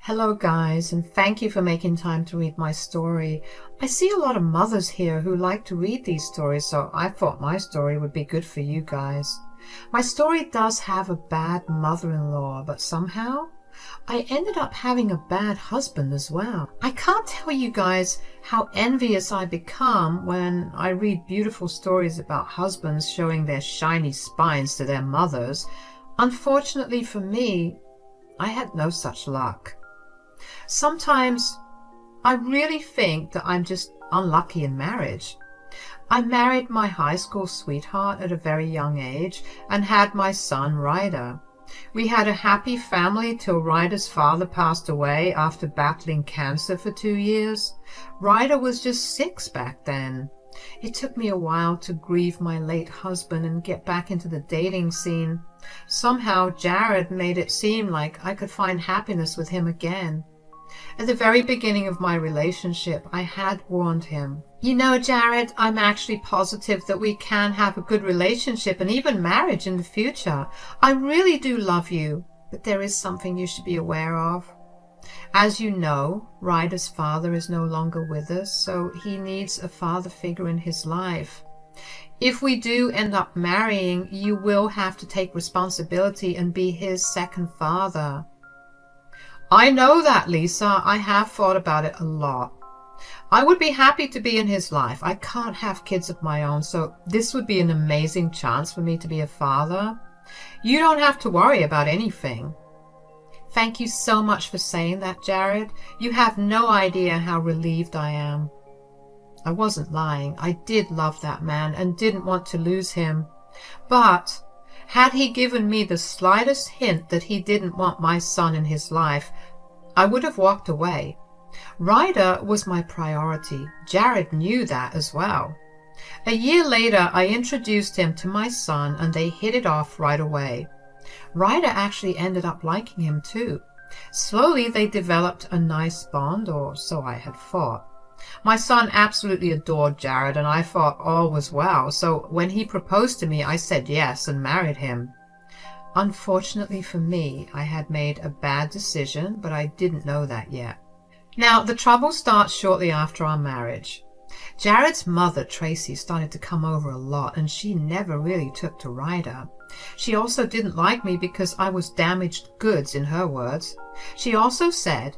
Hello guys, and thank you for making time to read my story. I see a lot of mothers here who like to read these stories, so I thought my story would be good for you guys. My story does have a bad mother-in-law, but somehow I ended up having a bad husband as well. I can't tell you guys how envious I become when I read beautiful stories about husbands showing their shiny spines to their mothers. Unfortunately for me, I had no such luck. Sometimes I really think that I'm just unlucky in marriage. I married my high school sweetheart at a very young age and had my son Ryder. We had a happy family till Ryder's father passed away after battling cancer for 2 years. Ryder was just 6 back then. It took me a while to grieve my late husband and get back into the dating scene. Somehow Jared made it seem like I could find happiness with him again. At the very beginning of my relationship, I had warned him. You know, Jared, I'm actually positive that we can have a good relationship and even marriage in the future. I really do love you, but there is something you should be aware of. As you know, Ryder's father is no longer with us, so he needs a father figure in his life. If we do end up marrying, you will have to take responsibility and be his second father. I know that, Lisa. I have thought about it a lot. I would be happy to be in his life. I can't have kids of my own, so this would be an amazing chance for me to be a father. You don't have to worry about anything. Thank you so much for saying that, Jared. You have no idea how relieved I am. I wasn't lying. I did love that man and didn't want to lose him. But had he given me the slightest hint that he didn't want my son in his life, I would have walked away. Ryder was my priority. Jared knew that as well. A year later, I introduced him to my son and they hit it off right away. Ryder actually ended up liking him too. Slowly they developed a nice bond, or so I had thought. My son absolutely adored Jared and I thought all was well, so when he proposed to me I said yes and married him. Unfortunately for me, I had made a bad decision, but I didn't know that yet. Now, the trouble starts shortly after our marriage. Jared's mother, Tracy, started to come over a lot and she never really took to Ryder. She also didn't like me because I was damaged goods, in her words. She also said,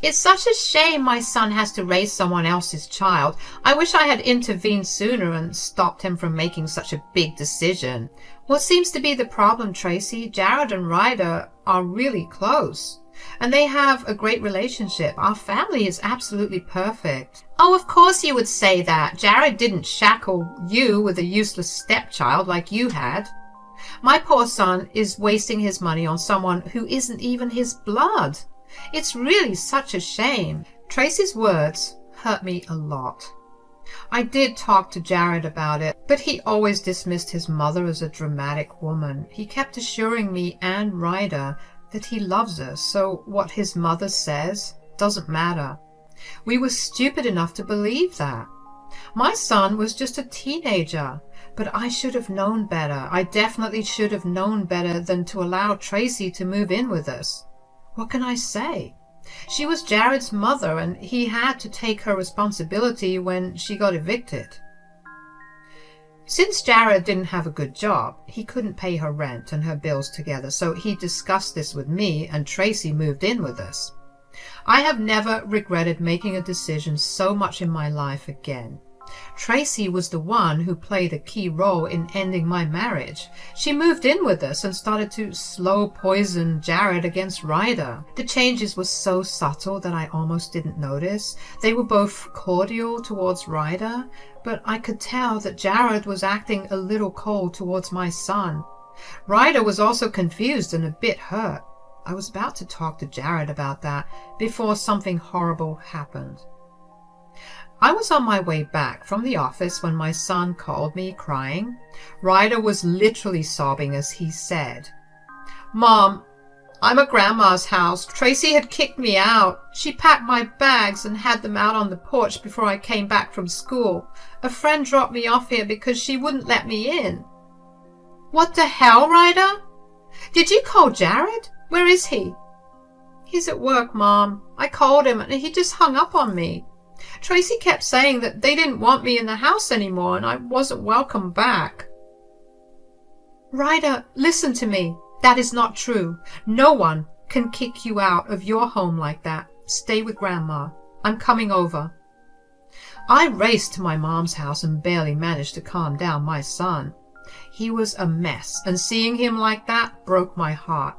"It's such a shame my son has to raise someone else's child. I wish I had intervened sooner and stopped him from making such a big decision." What seems to be the problem, Tracy? Jared and Ryder are really close, and they have a great relationship. Our family is absolutely perfect. Oh, of course you would say that. Jared didn't shackle you with a useless stepchild like you had. My poor son is wasting his money on someone who isn't even his blood. It's really such a shame. Tracy's words hurt me a lot. I did talk to Jared about it, but he always dismissed his mother as a dramatic woman. He kept assuring me and Ryder that he loves us, so what his mother says doesn't matter. We were stupid enough to believe that. My son was just a teenager, but I should have known better. I definitely should have known better than to allow Tracy to move in with us. What can I say? She was Jared's mother, and he had to take her responsibility when she got evicted. Since Jared didn't have a good job, he couldn't pay her rent and her bills together, so he discussed this with me, and Tracy moved in with us. I have never regretted making a decision so much in my life again. Tracy was the one who played a key role in ending my marriage. She moved in with us and started to slow poison Jared against Ryder. The changes were so subtle that I almost didn't notice. They were both cordial towards Ryder, but I could tell that Jared was acting a little cold towards my son. Ryder was also confused and a bit hurt. I was about to talk to Jared about that before something horrible happened. I was on my way back from the office when my son called me crying. Ryder was literally sobbing as he said, "Mom, I'm at Grandma's house. Tracy had kicked me out. She packed my bags and had them out on the porch before I came back from school. A friend dropped me off here because she wouldn't let me in." "What the hell, Ryder? Did you call Jared? Where is he?" He's at work, Mom. I called him and he just hung up on me. Tracy kept saying that they didn't want me in the house anymore and I wasn't welcome back. Ryder, listen to me. That is not true. No one can kick you out of your home like that. Stay with Grandma. I'm coming over. I raced to my mom's house and barely managed to calm down my son. He was a mess, and seeing him like that broke my heart.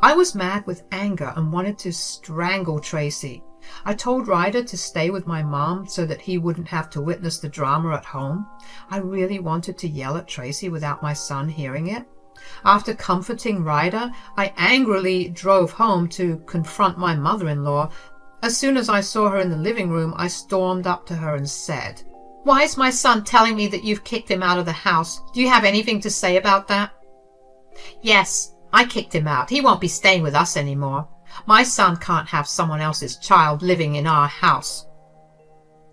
I was mad with anger and wanted to strangle Tracy. I told Ryder to stay with my mom so that he wouldn't have to witness the drama at home. I really wanted to yell at Tracy without my son hearing it. After comforting Ryder, I angrily drove home to confront my mother-in-law. As soon as I saw her in the living room, I stormed up to her and said, "Why is my son telling me that you've kicked him out of the house? Do you have anything to say about that?" "Yes, I kicked him out. He won't be staying with us anymore. My son can't have someone else's child living in our house."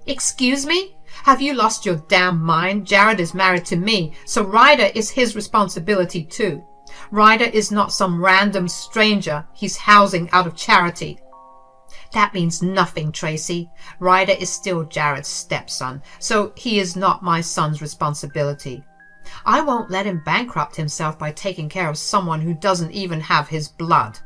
"Excuse me? Have you lost your damn mind? Jared is married to me, so Ryder is his responsibility too. Ryder is not some random stranger he's housing out of charity." "That means nothing, Tracy. Ryder is still Jared's stepson, so he is not my son's responsibility. I won't let him bankrupt himself by taking care of someone who doesn't even have his blood."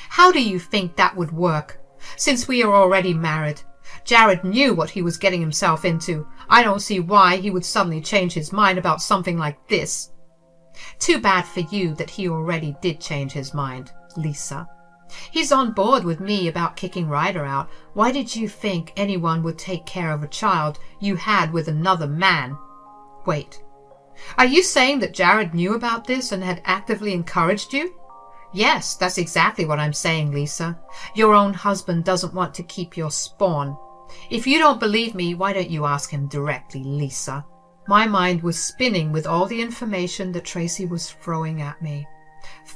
"How do you think that would work? Since we are already married, Jared knew what he was getting himself into. I don't see why he would suddenly change his mind about something like this." "Too bad for you that he already did change his mind, Lisa. He's on board with me about kicking Ryder out. Why did you think anyone would take care of a child you had with another man?" "Wait. Are you saying that Jared knew about this and had actively encouraged you?" "Yes, that's exactly what I'm saying, Lisa. Your own husband doesn't want to keep your spawn. If you don't believe me, why don't you ask him directly, Lisa?" My mind was spinning with all the information that Tracy was throwing at me.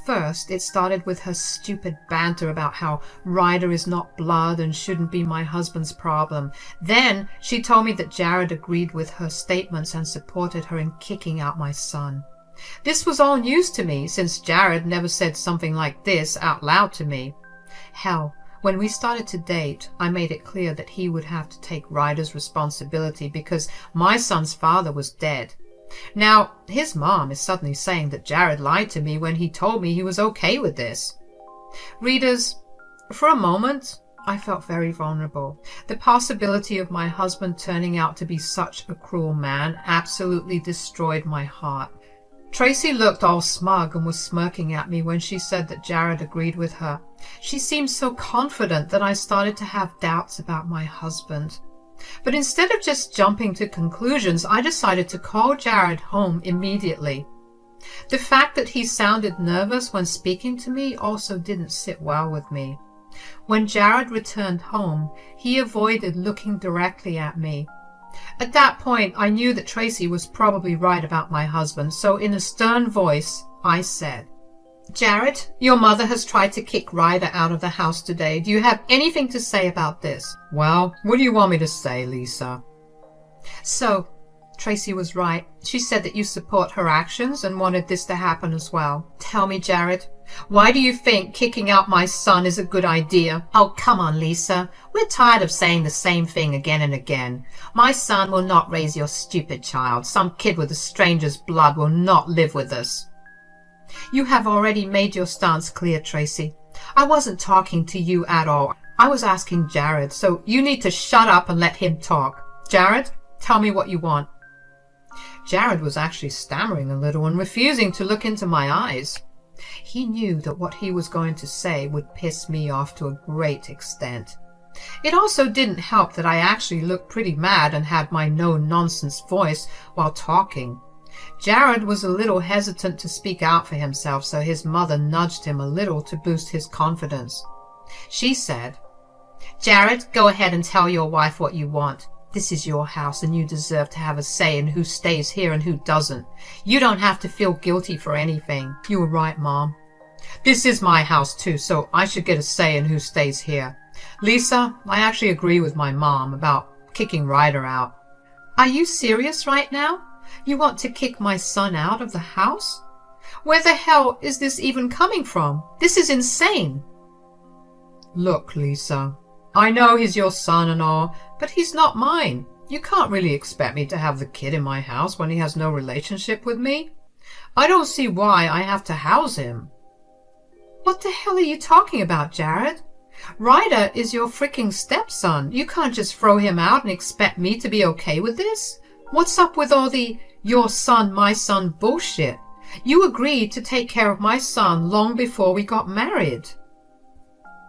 First, it started with her stupid banter about how Ryder is not blood and shouldn't be my husband's problem. Then she told me that Jared agreed with her statements and supported her in kicking out my son. This was all news to me, since Jared never said something like this out loud to me. Hell, when we started to date, I made it clear that he would have to take Ryder's responsibility because my son's father was dead. Now, his mom is suddenly saying that Jared lied to me when he told me he was okay with this. Readers, for a moment, I felt very vulnerable. The possibility of my husband turning out to be such a cruel man absolutely destroyed my heart. Tracy looked all smug and was smirking at me when she said that Jared agreed with her. She seemed so confident that I started to have doubts about my husband. But instead of just jumping to conclusions, I decided to call Jared home immediately. The fact that he sounded nervous when speaking to me also didn't sit well with me. When Jared returned home, he avoided looking directly at me. At that point, I knew that Tracy was probably right about my husband, so in a stern voice, I said, "Jared, your mother has tried to kick Ryder out of the house today. Do you have anything to say about this?" "Well, what do you want me to say, Lisa?" "So, Tracy was right. She said that you support her actions and wanted this to happen as well. Tell me, Jared, why do you think kicking out my son is a good idea?" "Oh, come on, Lisa. We're tired of saying the same thing again and again. My son will not raise your stupid child. Some kid with a stranger's blood will not live with us." "You have already made your stance clear, Tracy. I wasn't talking to you at all. I was asking Jared, so you need to shut up and let him talk. Jared, tell me what you want." Jared was actually stammering a little and refusing to look into my eyes. He knew that what he was going to say would piss me off to a great extent. It also didn't help that I actually looked pretty mad and had my no-nonsense voice while talking. Jared was a little hesitant to speak out for himself, so his mother nudged him a little to boost his confidence. She said, "Jared, go ahead and tell your wife what you want. This is your house and you deserve to have a say in who stays here and who doesn't. You don't have to feel guilty for anything." "You were right, Mom. This is my house too, so I should get a say in who stays here. Lisa, I actually agree with my mom about kicking Ryder out." "Are you serious right now? You want to kick my son out of the house? Where the hell is this even coming from? This is insane." Look, Lisa, I know he's your son and all, but he's not mine. You can't really expect me to have the kid in my house when he has no relationship with me. I don't see why I have to house him. What the hell are you talking about, Jared? Ryder is your freaking stepson. You can't just throw him out and expect me to be okay with this. What's up with all the your son, my son bullshit? You agreed to take care of my son long before we got married.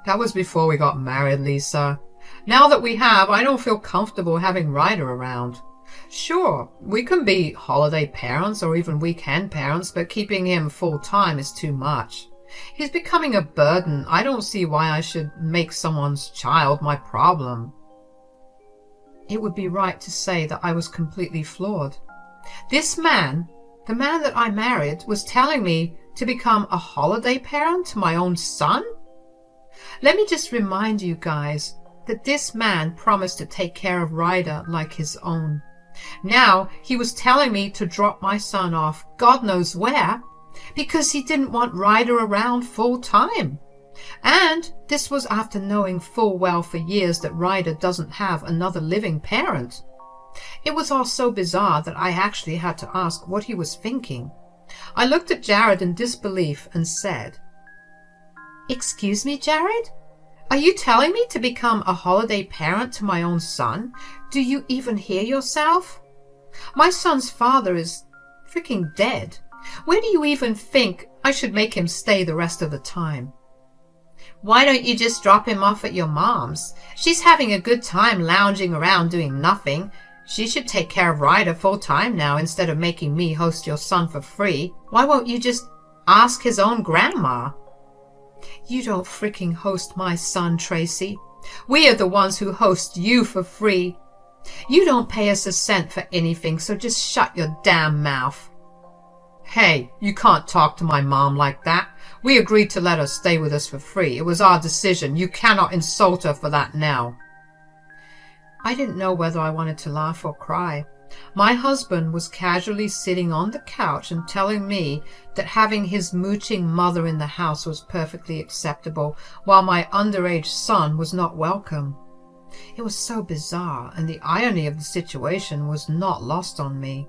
That was before we got married, Lisa. Now that we have, I don't feel comfortable having Ryder around. Sure, we can be holiday parents or even weekend parents, but keeping him full-time is too much. He's becoming a burden. I don't see why I should make someone's child my problem. It would be right to say that I was completely flawed. This man, the man that I married, was telling me to become a holiday parent to my own son? Let me just remind you guys that this man promised to take care of Ryder like his own. Now he was telling me to drop my son off God knows where because he didn't want Ryder around full time. And this was after knowing full well for years that Ryder doesn't have another living parent. It was all so bizarre that I actually had to ask what he was thinking. I looked at Jared in disbelief and said, "Excuse me, Jared? Are you telling me to become a holiday parent to my own son? Do you even hear yourself? My son's father is freaking dead. Where do you even think I should make him stay the rest of the time? Why don't you just drop him off at your mom's? She's having a good time lounging around doing nothing. She should take care of Ryder full time now instead of making me host your son for free. Why won't you just ask his own grandma?" You don't freaking host my son, Tracy. We are the ones who host you for free. You don't pay us a cent for anything, so just shut your damn mouth. Hey, you can't talk to my mom like that. We agreed to let her stay with us for free. It was our decision. You cannot insult her for that now. I didn't know whether I wanted to laugh or cry. My husband was casually sitting on the couch and telling me that having his mooching mother in the house was perfectly acceptable, while my underage son was not welcome. It was so bizarre, and the irony of the situation was not lost on me.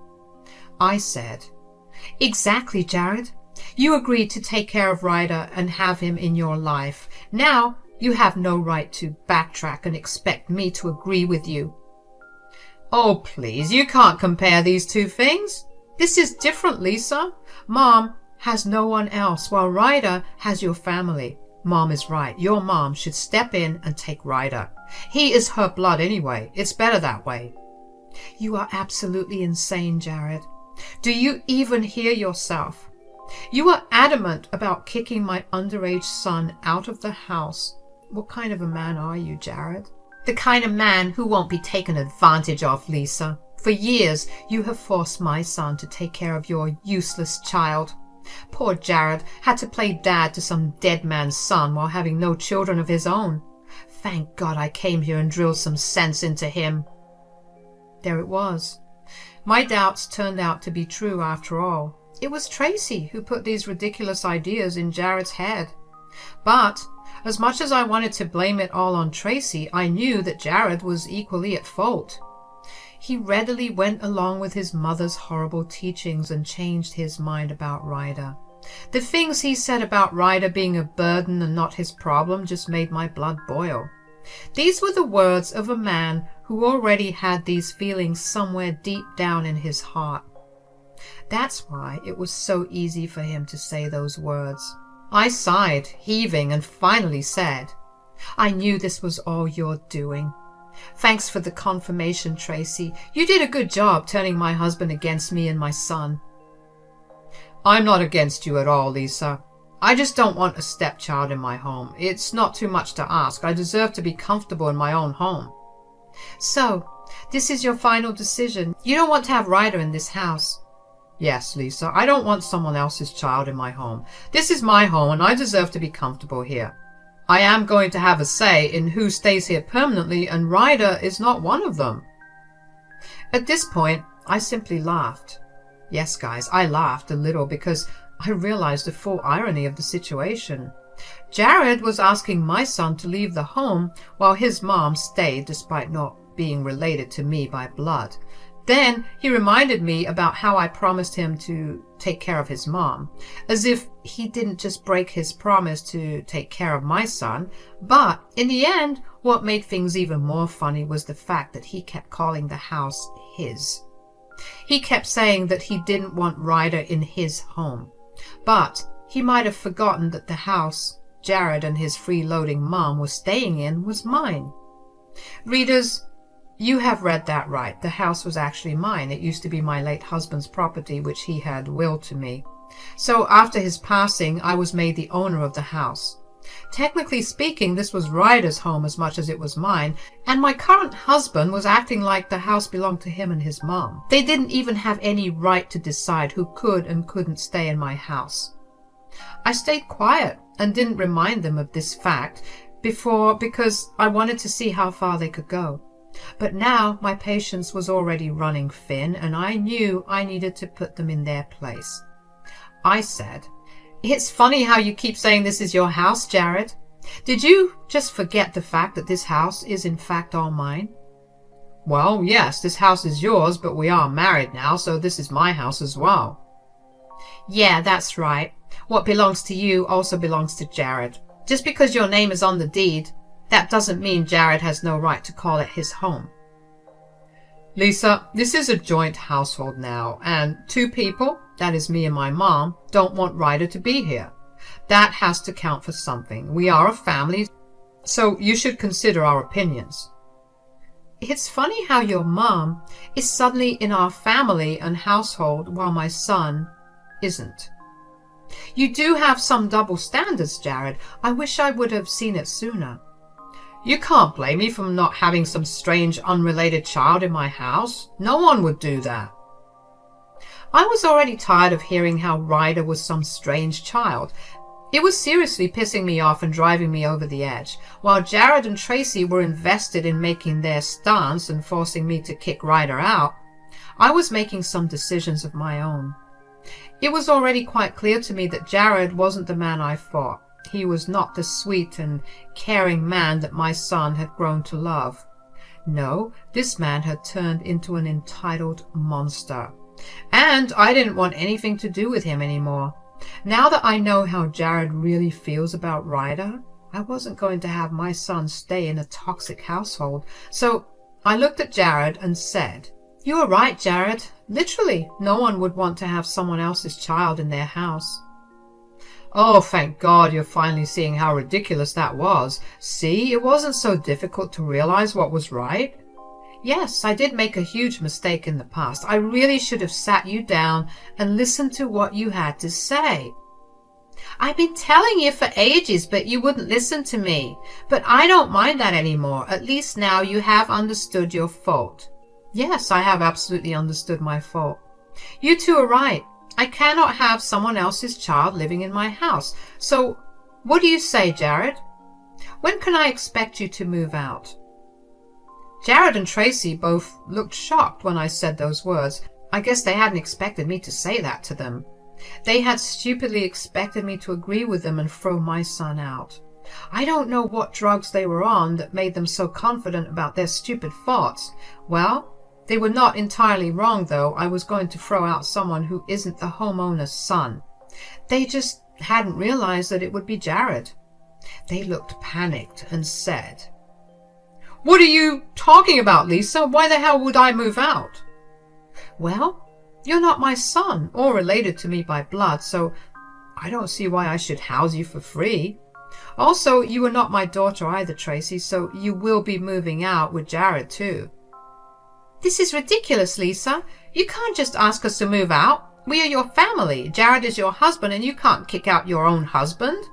I said, "Exactly, Jared. You agreed to take care of Ryder and have him in your life. Now you have no right to backtrack and expect me to agree with you." Oh, please, you can't compare these two things. This is different, Lisa. Mom has no one else, while Ryder has your family. Mom is right. Your mom should step in and take Ryder. He is her blood anyway. It's better that way. You are absolutely insane, Jared. Do you even hear yourself? You are adamant about kicking my underage son out of the house. What kind of a man are you, Jared? The kind of man who won't be taken advantage of, Lisa. For years, you have forced my son to take care of your useless child. Poor Jared had to play dad to some dead man's son while having no children of his own. Thank God I came here and drilled some sense into him. There it was. My doubts turned out to be true after all. It was Tracy who put these ridiculous ideas in Jared's head. But as much as I wanted to blame it all on Tracy, I knew that Jared was equally at fault. He readily went along with his mother's horrible teachings and changed his mind about Ryder. The things he said about Ryder being a burden and not his problem just made my blood boil. These were the words of a man who already had these feelings somewhere deep down in his heart. That's why it was so easy for him to say those words. I sighed, heaving, and finally said, "I knew this was all your doing. Thanks for the confirmation, Tracy. You did a good job turning my husband against me and my son." "I'm not against you at all, Lisa. I just don't want a stepchild in my home. It's not too much to ask. I deserve to be comfortable in my own home." "So, this is your final decision. You don't want to have Ryder in this house?" "Yes, Lisa. I don't want someone else's child in my home. This is my home and I deserve to be comfortable here. I am going to have a say in who stays here permanently, and Ryder is not one of them." At this point, I simply laughed. Yes, guys, I laughed a little because I realized the full irony of the situation. Jared was asking my son to leave the home while his mom stayed despite not being related to me by blood. Then he reminded me about how I promised him to take care of his mom, as if he didn't just break his promise to take care of my son. But in the end, what made things even more funny was the fact that he kept calling the house his. He kept saying that he didn't want Ryder in his home, but he might have forgotten that the house Jared and his freeloading mom were staying in was mine. Readers, you have read that right. The house was actually mine. It used to be my late husband's property, which he had willed to me. So after his passing, I was made the owner of the house. Technically speaking, this was Ryder's home as much as it was mine, and my current husband was acting like the house belonged to him and his mom. They didn't even have any right to decide who could and couldn't stay in my house. I stayed quiet and didn't remind them of this fact before because I wanted to see how far they could go. But now my patience was already running thin, and I knew I needed to put them in their place. I said, "It's funny how you keep saying this is your house, Jared. Did you just forget the fact that this house is in fact all mine?" "Well, yes, this house is yours, but we are married now, so this is my house as well." "Yeah, that's right. What belongs to you also belongs to Jared. Just because your name is on the deed, that doesn't mean Jared has no right to call it his home." "Lisa, this is a joint household now, and 2 people, that is me and my mom, don't want Ryder to be here. That has to count for something. We are a family, so you should consider our opinions." "It's funny how your mom is suddenly in our family and household while my son isn't. You do have some double standards, Jared. I wish I would have seen it sooner." "You can't blame me for not having some strange unrelated child in my house. No one would do that." I was already tired of hearing how Ryder was some strange child. It was seriously pissing me off and driving me over the edge. While Jared and Tracy were invested in making their stance and forcing me to kick Ryder out, I was making some decisions of my own. It was already quite clear to me that Jared wasn't the man I thought. He was not the sweet and caring man that my son had grown to love. No, this man had turned into an entitled monster. And I didn't want anything to do with him anymore. Now that I know how Jared really feels about Ryder, I wasn't going to have my son stay in a toxic household. So I looked at Jared and said, "You are right, Jared. Literally, no one would want to have someone else's child in their house." "Oh, thank God you're finally seeing how ridiculous that was. See, it wasn't so difficult to realize what was right." "Yes, I did make a huge mistake in the past. I really should have sat you down and listened to what you had to say." "I've been telling you for ages, but you wouldn't listen to me. But I don't mind that anymore. At least now you have understood your fault." "Yes, I have absolutely understood my fault. You two are right. I cannot have someone else's child living in my house. So what do you say, Jared? When can I expect you to move out?" Jared and Tracy both looked shocked when I said those words. I guess they hadn't expected me to say that to them. They had stupidly expected me to agree with them and throw my son out. I don't know what drugs they were on that made them so confident about their stupid thoughts. Well, they were not entirely wrong, though. I was going to throw out someone who isn't the homeowner's son. They just hadn't realized that it would be Jared. They looked panicked and said, "What are you talking about, Lisa? Why the hell would I move out?" "Well, you're not my son or related to me by blood, so I don't see why I should house you for free. Also, you are not my daughter either, Tracy, so you will be moving out with Jared too." "This is ridiculous, Lisa. You can't just ask us to move out. We are your family. Jared is your husband, and you can't kick out your own husband."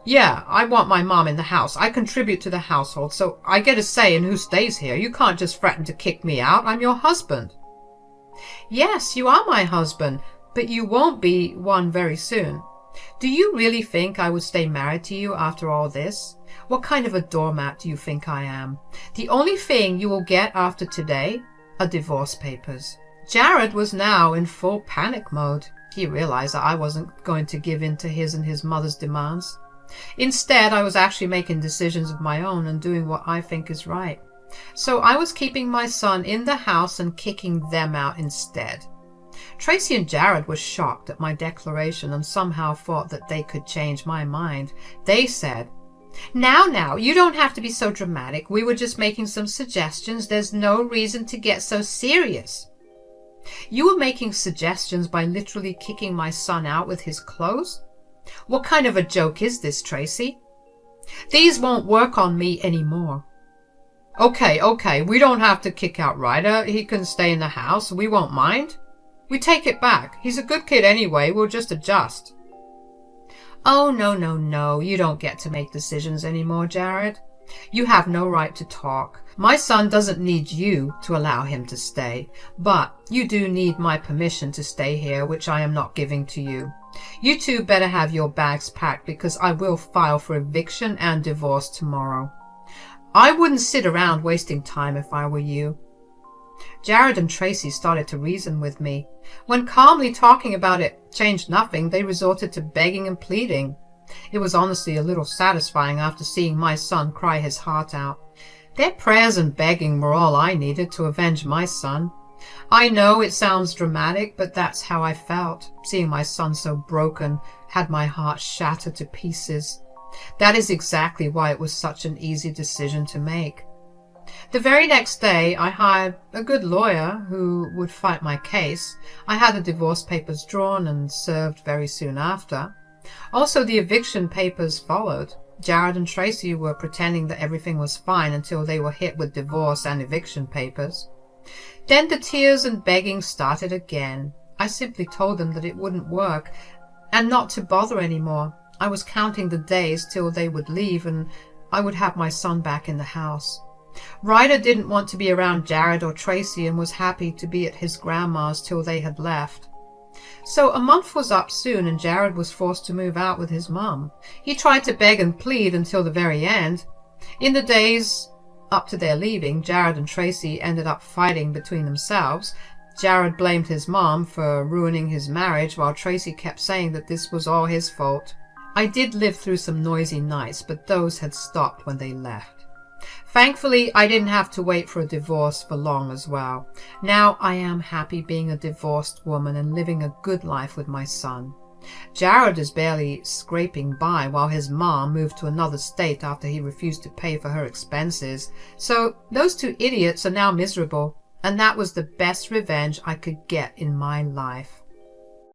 "Yeah, I want my mom in the house. I contribute to the household, so I get a say in who stays here. You can't just threaten to kick me out. I'm your husband." "Yes, you are my husband, but you won't be one very soon. Do you really think I would stay married to you after all this? What kind of a doormat do you think I am? The only thing you will get after today are divorce papers." Jared was now in full panic mode. He realized that I wasn't going to give in to his and his mother's demands. Instead, I was actually making decisions of my own and doing what I think is right. So I was keeping my son in the house and kicking them out instead. Tracy and Jared were shocked at my declaration and somehow thought that they could change my mind. They said, Now, you don't have to be so dramatic. We were just making some suggestions. There's no reason to get so serious. You were making suggestions by literally kicking my son out with his clothes? What kind of a joke is this, Tracy? These won't work on me anymore. Okay, we don't have to kick out Ryder. He can stay in the house. We won't mind. We take it back. He's a good kid anyway. We'll just adjust. Oh, no. You don't get to make decisions anymore, Jared. You have no right to talk. My son doesn't need you to allow him to stay, but you do need my permission to stay here, which I am not giving to you. You two better have your bags packed because I will file for eviction and divorce tomorrow. I wouldn't sit around wasting time if I were you. Jared and Tracy started to reason with me. When calmly talking about it changed nothing, they resorted to begging and pleading. It was honestly a little satisfying after seeing my son cry his heart out. Their prayers and begging were all I needed to avenge my son. I know it sounds dramatic, but that's how I felt. Seeing my son so broken had my heart shattered to pieces. That is exactly why it was such an easy decision to make. The very next day, I hired a good lawyer who would fight my case. I had the divorce papers drawn and served very soon after. Also, the eviction papers followed. Jared and Tracy were pretending that everything was fine until they were hit with divorce and eviction papers. Then the tears and begging started again. I simply told them that it wouldn't work and not to bother anymore. I was counting the days till they would leave and I would have my son back in the house. Ryder didn't want to be around Jared or Tracy and was happy to be at his grandma's till they had left. So a month was up soon and Jared was forced to move out with his mum. He tried to beg and plead until the very end. In the days up to their leaving, Jared and Tracy ended up fighting between themselves. Jared blamed his mom for ruining his marriage while Tracy kept saying that this was all his fault. I did live through some noisy nights, but those had stopped when they left. Thankfully, I didn't have to wait for a divorce for long as well. Now I am happy being a divorced woman and living a good life with my son. Jared is barely scraping by while his mom moved to another state after he refused to pay for her expenses. So those two idiots are now miserable, and that was the best revenge I could get in my life.